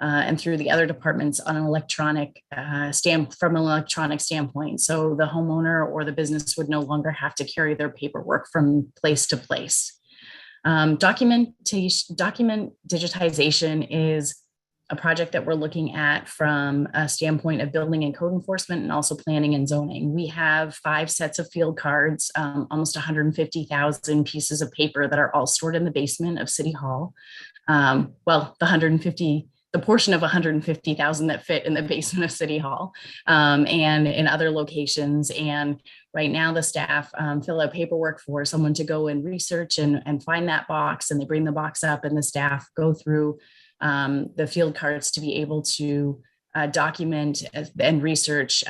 and through the other departments on an electronic from an electronic standpoint. So the homeowner or the business would no longer have to carry their paperwork from place to place. Document digitization is a project that we're looking at from a standpoint of building and code enforcement and also planning and zoning. We have 5 sets of field cards, almost 150,000 pieces of paper that are all stored in the basement of City Hall. Well, the portion of 150,000 that fit in the basement of City Hall, and in other locations. And right now the staff fill out paperwork for someone to go and research and find that box, and they bring the box up, and the staff go through the field cards to be able to document and research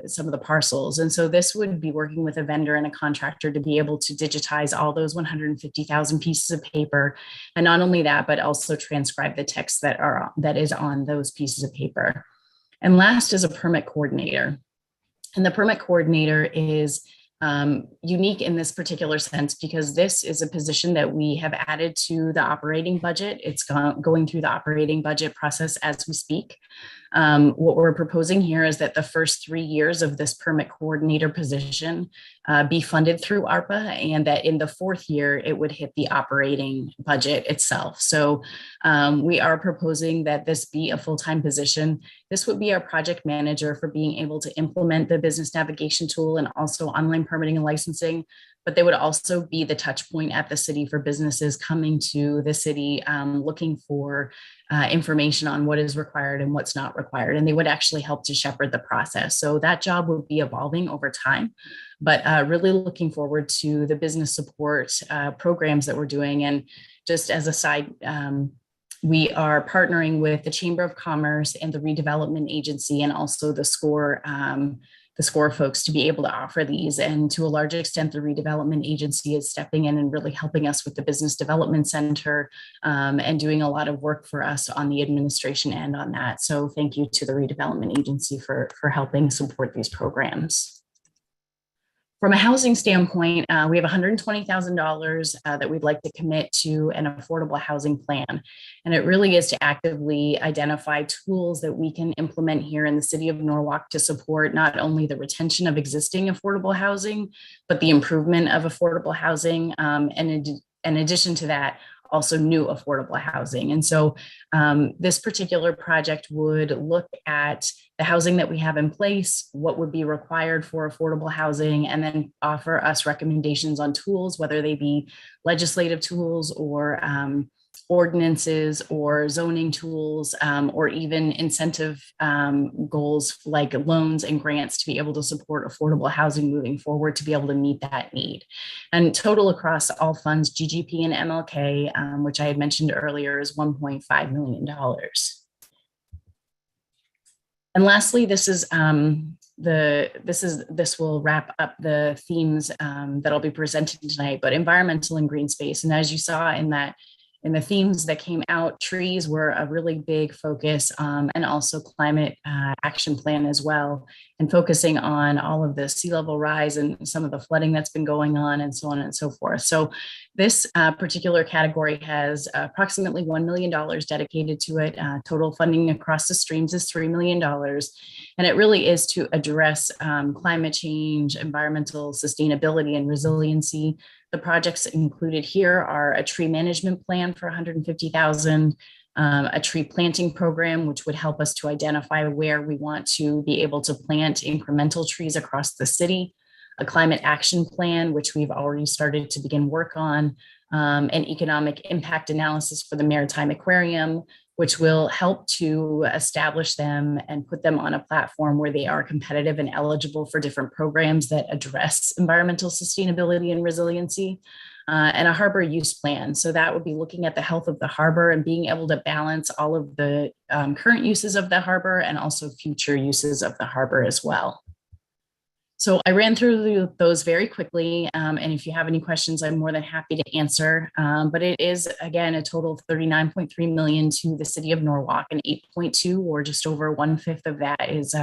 some of the parcels. And so this would be working with a vendor and a contractor to be able to digitize all those 150,000 pieces of paper. And not only that, but also transcribe the text that is on those pieces of paper. And last is a permit coordinator. And the permit coordinator is unique in this particular sense because this is a position that we have added to the operating budget. It's going through the operating budget process as we speak. What we're proposing here is that the first 3 years of this permit coordinator position be funded through ARPA, and that in the 4th year, it would hit the operating budget itself. So we are proposing that this be a full-time position. This would be our project manager for being able to implement the business navigation tool and also online permitting and licensing. But they would also be the touch point at the city for businesses coming to the city looking for information on what is required and what's not required. And they would actually help to shepherd the process. So that job would be evolving over time, but really looking forward to the business support programs that we're doing. And just as a side, we are partnering with the Chamber of Commerce and the Redevelopment Agency and also the SCORE folks to be able to offer these. And to a large extent, the Redevelopment Agency is stepping in and really helping us with the Business Development Center and doing a lot of work for us on the administration end on that. So thank you to the Redevelopment Agency for helping support these programs. From a housing standpoint, we have $120,000 that we'd like to commit to an affordable housing plan. And it really is to actively identify tools that we can implement here in the city of Norwalk to support not only the retention of existing affordable housing, but the improvement of affordable housing. And in addition to that, also new affordable housing. And so this particular project would look at the housing that we have in place, what would be required for affordable housing, and then offer us recommendations on tools, whether they be legislative tools or ordinances or zoning tools, or even incentive goals like loans and grants to be able to support affordable housing moving forward to be able to meet that need. And total across all funds, GGP and MLK, which I had mentioned earlier, is $1.5 million. And lastly, this will wrap up the themes that I'll be presenting tonight, but environmental and green space. And as you saw in the themes that came out, trees were a really big focus, and also climate action plan as well, and focusing on all of the sea level rise and some of the flooding that's been going on and so on and so forth. So this particular category has approximately $1 million dedicated to it. Total funding across the streams is $3 million. And it really is to address climate change, environmental sustainability, and resiliency. The projects included here are a tree management plan for $150,000, a tree planting program, which would help us to identify where we want to be able to plant incremental trees across the city, a climate action plan, which we've already started to begin work on, an economic impact analysis for the Maritime Aquarium, which will help to establish them and put them on a platform where they are competitive and eligible for different programs that address environmental sustainability and resiliency, and a harbor use plan. So that would be looking at the health of the harbor and being able to balance all of the current uses of the harbor and also future uses of the harbor as well. So I ran through those very quickly, and if you have any questions, I'm more than happy to answer. But it is, again, a total of 39.3 million to the city of Norwalk, and 8.2, or just over 1/5 of that, is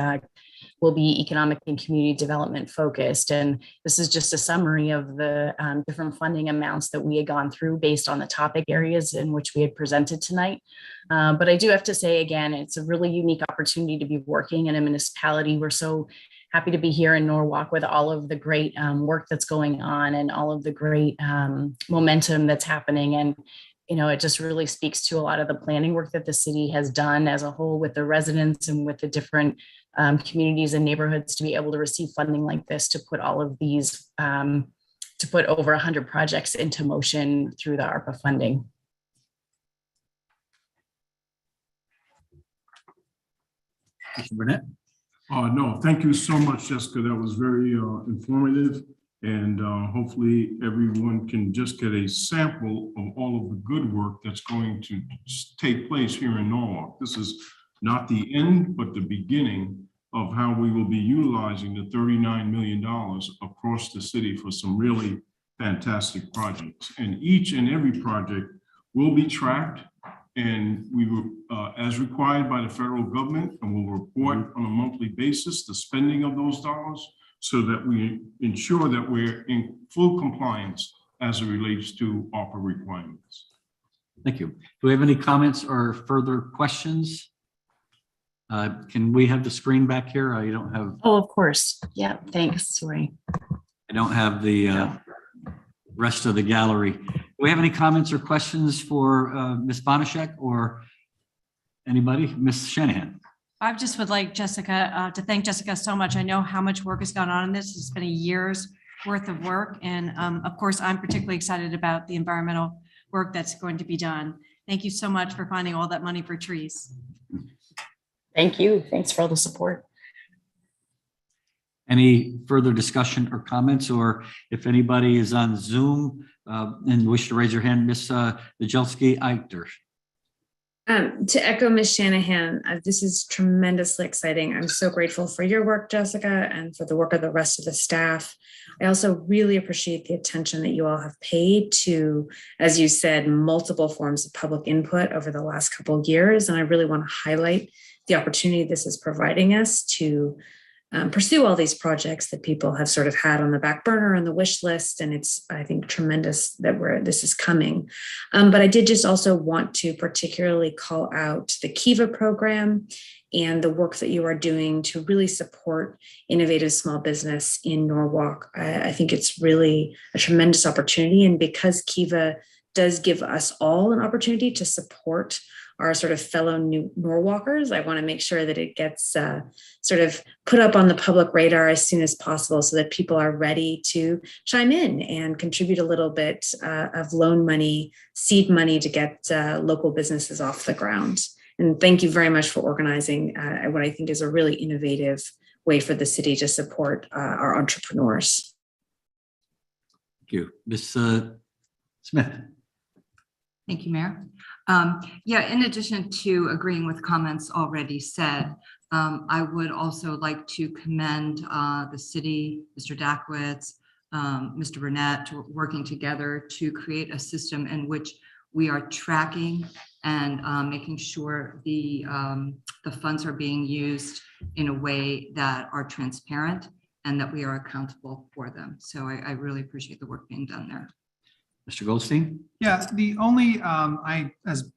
will be economic and community development focused. And this is just a summary of the different funding amounts that we had gone through based on the topic areas in which we had presented tonight. But I do have to say, again, it's a really unique opportunity to be working in a municipality. We're so happy to be here in Norwalk with all of the great work that's going on and all of the great momentum that's happening. And, you know, it just really speaks to a lot of the planning work that the city has done as a whole with the residents and with the different communities and neighborhoods to be able to receive funding like this, to put all of these, to put over 100 projects into motion through the ARPA funding. Mr. Burnett? No, thank you so much, Jessica. That was very informative. And hopefully everyone can just get a sample of all of the good work that's going to take place here in Norwalk. This is not the end, but the beginning of how we will be utilizing the $39 million across the city for some really fantastic projects. And each and every project will be tracked, and we will, as required by the federal government, and we'll report on a monthly basis the spending of those dollars, so that we ensure that we're in full compliance as it relates to ARPA requirements. Thank you. Do we have any comments or further questions? Can we have the screen back here? I don't have. Oh, of course. Yeah, thanks. Sorry. I don't have the rest of the gallery. Do we have any comments or questions for Ms. Bonashek or anybody? Ms. Shanahan? I just would like Jessica to thank Jessica so much. I know how much work has gone on in this. It's been a year's worth of work. And of course, I'm particularly excited about the environmental work that's going to be done. Thank you so much for finding all that money for trees. Thank you. Thanks for all the support. Any further discussion or comments, or if anybody is on Zoom and wish to raise your hand, Ms. Najelski-Eichter. To echo Ms. Shanahan, this is tremendously exciting. I'm so grateful for your work, Jessica, and for the work of the rest of the staff. I also really appreciate the attention that you all have paid to, as you said, multiple forms of public input over the last couple of years. And I really want to highlight the opportunity this is providing us to pursue all these projects that people have sort of had on the back burner and the wish list. And it's, I think, tremendous that this is coming. But I did just also want to particularly call out the Kiva program and the work that you are doing to really support innovative small business in Norwalk. I think it's really a tremendous opportunity. And because Kiva does give us all an opportunity to support our sort of fellow new Norwalkers, I want to make sure that it gets sort of put up on the public radar as soon as possible so that people are ready to chime in and contribute a little bit of loan money, seed money to get local businesses off the ground. And thank you very much for organizing what I think is a really innovative way for the city to support our entrepreneurs. Thank you. Ms. Smith. Thank you, Mayor. Yeah, in addition to agreeing with comments already said, I would also like to commend the city, Mr. Dakwitz, Mr. Burnett, working together to create a system in which we are tracking and making sure the funds are being used in a way that are transparent and that we are accountable for them. So I really appreciate the work being done there. Mr. Goldstein? Yeah, the only, as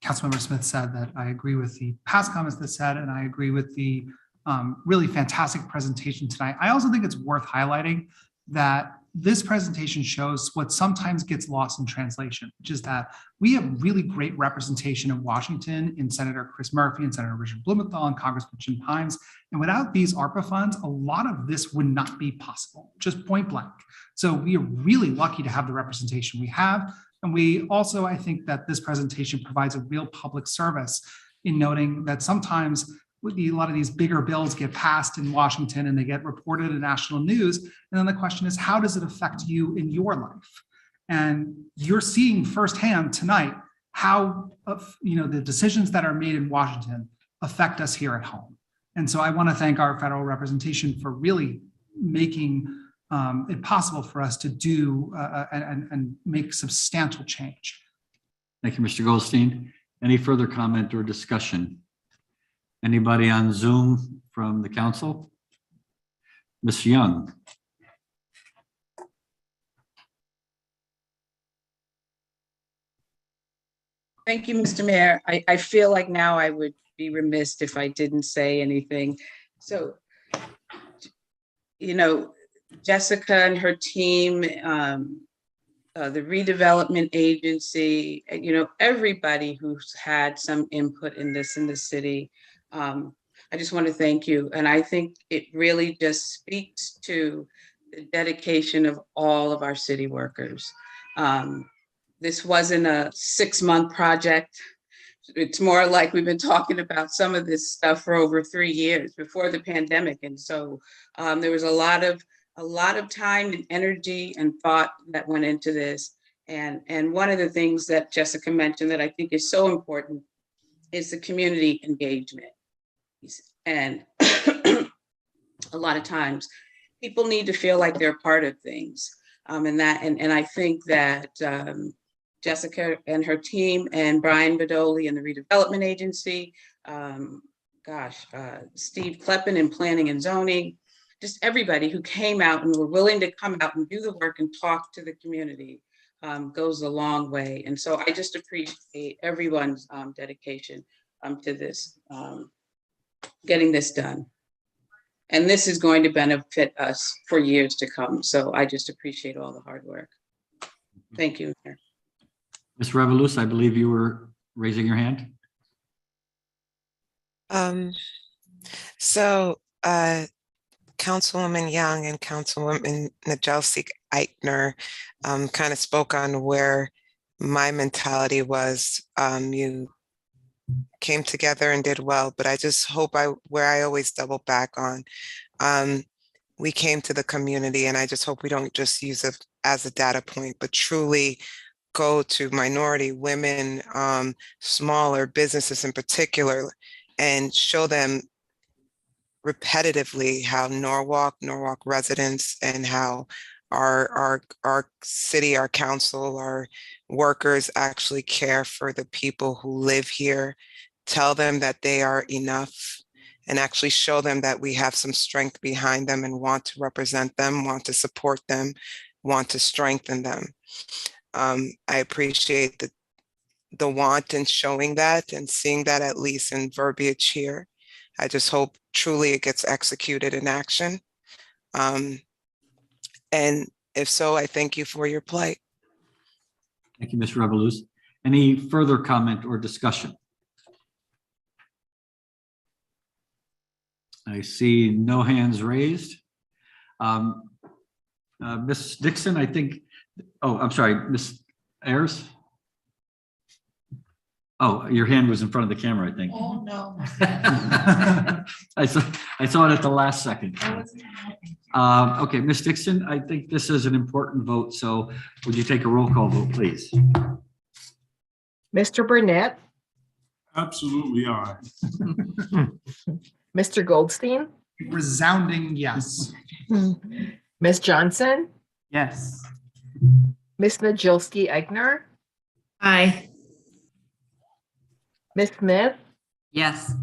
Councilmember Smith said, that I agree with the past comments that said, and I agree with the really fantastic presentation tonight. I also think it's worth highlighting that this presentation shows what sometimes gets lost in translation, which is that we have really great representation in Washington in Senator Chris Murphy and Senator Richard Blumenthal and Congressman Jim Pines. And without these ARPA funds, a lot of this would not be possible, just point blank. So we are really lucky to have the representation we have. And we also, I think that this presentation provides a real public service in noting that sometimes a lot of these bigger bills get passed in Washington and they get reported in national news. And then the question is, how does it affect you in your life? And you're seeing firsthand tonight how the decisions that are made in Washington affect us here at home. And so I want to thank our federal representation for really making it possible for us to do and make substantial change. Thank you, Mr. Goldstein. Any further comment or discussion? Anybody on Zoom from the council? Ms. Young? Thank you, Mr. Mayor. I feel like now I would be remiss if I didn't say anything. So, you know, Jessica and her team, the redevelopment agency, you know, everybody who's had some input in this in the city. I just want to thank you. And I think it really just speaks to the dedication of all of our city workers. This wasn't a 6-month project. It's more like we've been talking about some of this stuff for over 3 years before the pandemic. And so there was a lot of time and energy and thought that went into this. And one of the things that Jessica mentioned that I think is so important is the community engagement. And a lot of times people need to feel like they're part of things. And I think that Jessica and her team and Brian Bedoli and the redevelopment agency, Steve Kleppen in planning and zoning, just everybody who came out and were willing to come out and do the work and talk to the community goes a long way. And so I just appreciate everyone's dedication to this, getting this done. And this is going to benefit us for years to come. So I just appreciate all the hard work. Thank you, Mayor. Ms. Revolus, I believe you were raising your hand. Councilwoman Young and Councilwoman Najelsi-Eichner kind of spoke on where my mentality was. You came together and did well, but I just hope where I always double back on, we came to the community, and I just hope we don't just use it as a data point, but truly go to minority women, smaller businesses in particular, and show them repetitively how Norwalk residents and how our city, our council, our workers actually care for the people who live here. Tell them that they are enough, and actually show them that we have some strength behind them and want to represent them, want to support them, want to strengthen them. I appreciate the want in showing that and seeing that at least in verbiage here. I just hope truly it gets executed in action. And if so, I thank you for your plight. Thank you, Ms. Revolus. Any further comment or discussion? I see no hands raised. Ms. Dixon, I think, oh, I'm sorry, Ms. Ayers? Oh, your hand was in front of the camera, I think. Oh, no. I saw it at the last second. Okay, Ms. Dixon, I think this is an important vote, so would you take a roll call vote, please? Mr. Burnett, Absolutely aye. Mr. Goldstein, Resounding yes. Ms. Johnson, Yes. Ms. Najelsi-Eichner, Aye. Ms. Smith, Yes.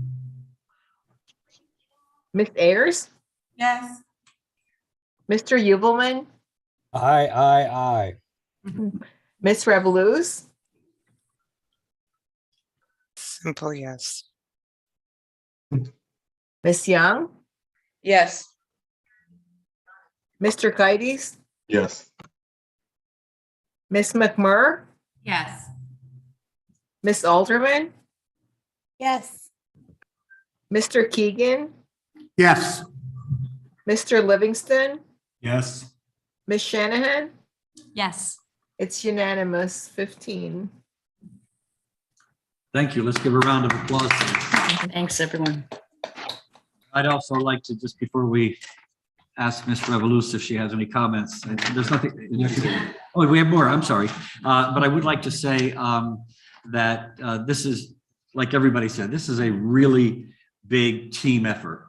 Ms. Ayers, Yes. Mr. Uvelman, Aye. Ms. Revolus, Simple yes. Ms. Young, Yes. Mr. Kites, Yes. Ms. McMurr, Yes. Ms. Alderman, Yes. Mr. Keegan, Yes. Mr. Livingston, Yes. Ms. Shanahan. Yes. It's unanimous, 15. Thank you. Let's give a round of applause. Thanks, everyone. I'd also like to, just before we ask Ms. Revolus if she has any comments, there's nothing. Oh, we have more, I'm sorry. But I would like to say that this is, like everybody said, this is a really big team effort.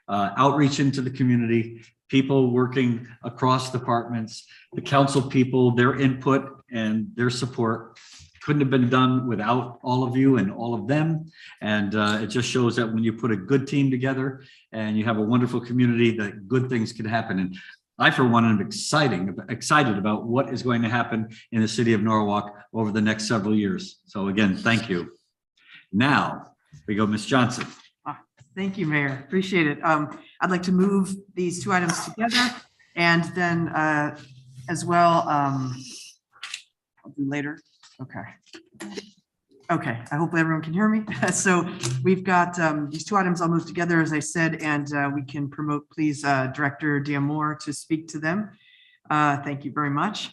Outreach into the community, people working across departments, the council people, their input and their support couldn't have been done without all of you and all of them. And it just shows that when you put a good team together and you have a wonderful community, that good things can happen. And I, for one, am excited about what is going to happen in the city of Norwalk over the next several years. So again, thank you. Now we go, Ms. Johnson. Thank you, Mayor. Appreciate it. I'd like to move these two items together and then as well, I'll do later. Okay, I hope everyone can hear me. So we've got these two items I'll move together, as I said, and we can promote, please, Director D'Amore to speak to them. Thank you very much.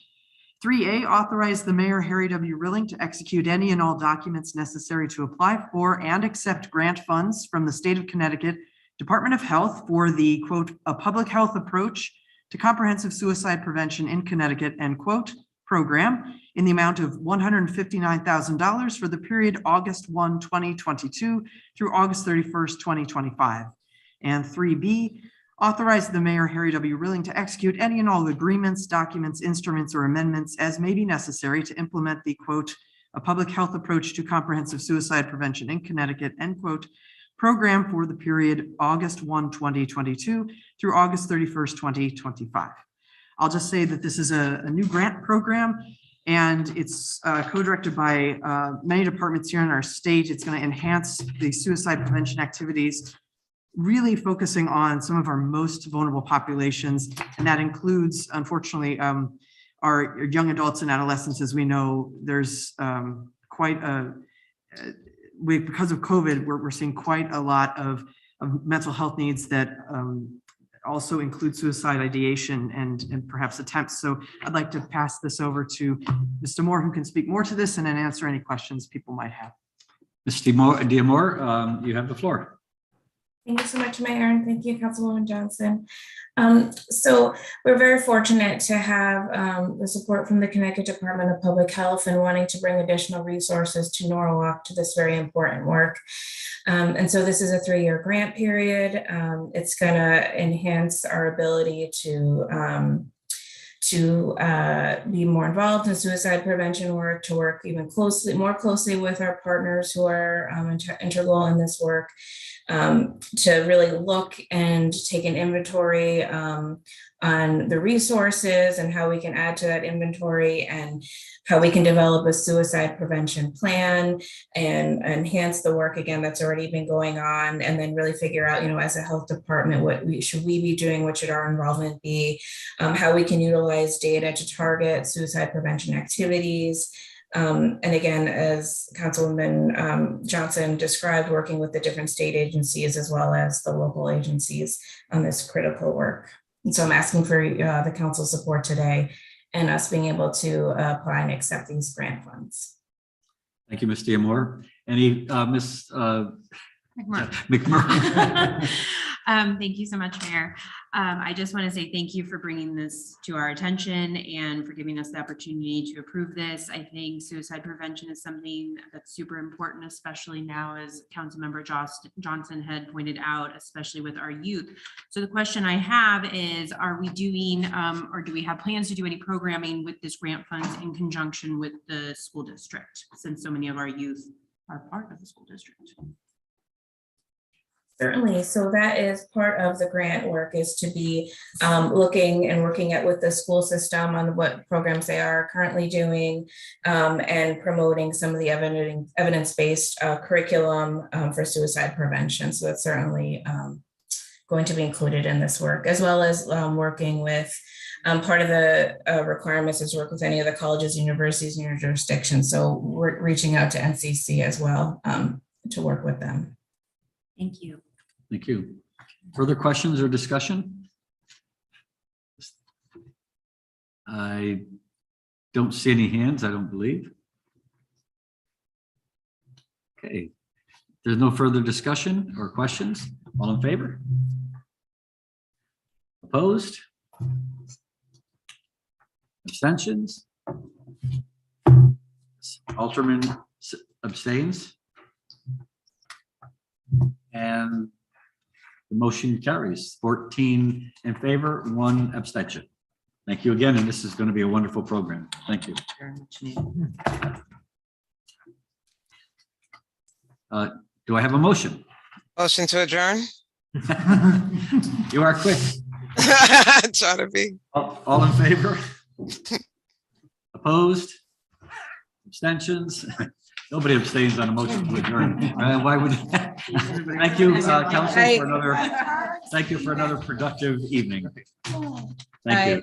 3A, authorize the Mayor, Harry W. Rilling, to execute any and all documents necessary to apply for and accept grant funds from the State of Connecticut Department of Health for the, quote, a public health approach to comprehensive suicide prevention in Connecticut, end quote, program in the amount of $159,000 for the period August 1, 2022 through August 31st, 2025. And 3B, authorize the Mayor, Harry W. Rilling, to execute any and all agreements, documents, instruments, or amendments as may be necessary to implement the, quote, a public health approach to comprehensive suicide prevention in Connecticut, end quote, program for the period August 1, 2022 through August 31st, 2025. I'll just say that this is a new grant program, and it's co-directed by many departments here in our state. It's going to enhance the suicide prevention activities, really focusing on some of our most vulnerable populations. And that includes, unfortunately, our young adults and adolescents. As we know, there's quite a, because of COVID, we're seeing quite a lot of mental health needs that also include suicide ideation and perhaps attempts. So I'd like to pass this over to Mr. Moore, who can speak more to this and then answer any questions people might have. Mr. D'Amore, you have the floor. Thank you so much, Mayor, and thank you, Councilwoman Johnson. So we're very fortunate to have the support from the Connecticut Department of Public Health and wanting to bring additional resources to Norwalk to this very important work. And so this is a 3-year grant period. It's going to enhance our ability to be more involved in suicide prevention work, to work even more closely with our partners who are integral in this work, to really look and take an inventory on the resources and how we can add to that inventory and how we can develop a suicide prevention plan and enhance the work again that's already been going on, and then really figure out, as a health department, what should we be doing, what should our involvement be, how we can utilize data to target suicide prevention activities. And again, as Councilwoman Johnson described, working with the different state agencies as well as the local agencies on this critical work. And so I'm asking for the council support today and us being able to apply and accept these grant funds. Thank you, Ms. D'Amore. Any Ms. McMurray. Thank you so much, Mayor. I just want to say thank you for bringing this to our attention and for giving us the opportunity to approve this. I think suicide prevention is something that's super important, especially now, as Councilmember Johnson had pointed out, especially with our youth. So the question I have is, are we doing or do we have plans to do any programming with this grant funds in conjunction with the school district, since so many of our youth are part of the school district? Certainly. So that is part of the grant work, is to be looking and working with the school system on what programs they are currently doing and promoting some of the evidence-based curriculum for suicide prevention. So that's certainly going to be included in this work, as well as working with part of the requirements is work with any of the colleges, universities in your jurisdiction. So we're reaching out to NCC as well to work with them. Thank you. Thank you. Further questions or discussion? I don't see any hands, I don't believe. Okay. There's no further discussion or questions. All in favor? Opposed? Abstentions? Alderman abstains. And The motion carries 14 in favor, 1 abstention. Thank you again, and this is going to be a wonderful program. Thank you. Do I have a motion? Motion to adjourn? You are quick. Try to be. All in favor? Opposed? Abstentions? Nobody abstains on a motion to adjourn. Why would? Thank you, council, for another. Thank you for another productive evening. Thank you.